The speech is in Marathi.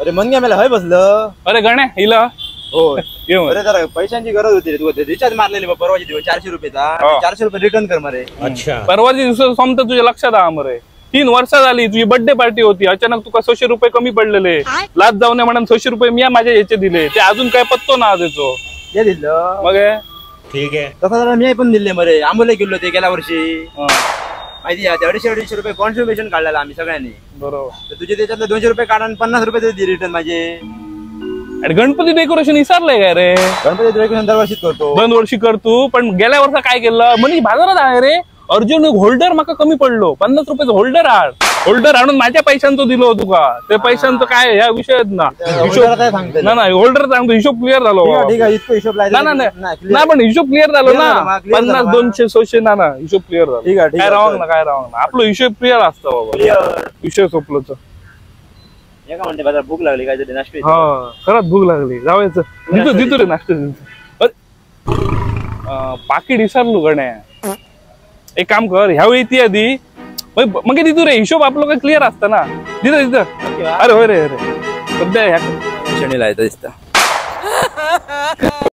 अरे मन घ्या मला हय बसलं. अरे गण्या हिला हो येऊ अरे जरा पैशांची गरज होती रे. तू रिचार्ज मारलेली बा परवाची दिवस 400 रुपयाचा. 400 रुपये रिटर्न कर मरे. अच्छा परवाची दिवस समजा तुझ्या लक्षात आ मरे 3 वर्ष झाली तुझी बर्थडे पार्टी होती अचानक तुका 600 रुपये कमी पडलेले लाज जाऊ नये म्हणून 600 रुपये मी माझ्या याचे दिले ते अजून काय पत्तो ना त्याचो हे दिलं मग ठीक आहे. तसं जरा मी पण दिले मरे आंबोले गेलो ते गेल्या वर्षी माहिती आहे 250 रुपये कॉन्ट्रीब्युशन काढलेला आम्ही सगळ्यांनी बरोबर. तुझे त्याच्यातले 200 रुपये काढा 50 रुपये दे रिटर्न माझे. अरे गणपती डेकोरेशन विसरलंय काय रे. गणपती डेकोरेशन दरवर्षीच करतो. दरवर्षी करतो पण गेल्या वर्षा काय केलं म्हणजे बाजारात आहे रे अर्जुन होल्डर माका कमी पडलो 50 रुपयाचं होल्डर आणून माझ्या पैशांचं दिलो तुका ते पैशांचं काय ह्या विषयात ना हिशोब ना होल्डर सांगतो हिशोब क्लिअर झालो ना पण हिशोब क्लिअर झालो ना 50 200 600 ना हिशोब क्लिअर झालो काय राहून ना आपलं हिशोब क्लिअर असतं बाबा विषय सोपलोच. म्हणते भूक लागली काहीतरी नाश्ता. हा खरंच भूक लागली जावायचं दितो रे नाश्ता पाकिट विसरलो गण्या. एक काम कर ह्यावेळी ती आधी मग तिथू रे हिशोब आपलं काही क्लिअर असतं ना तिथं अरे होय रे सध्या ह्या दिसतं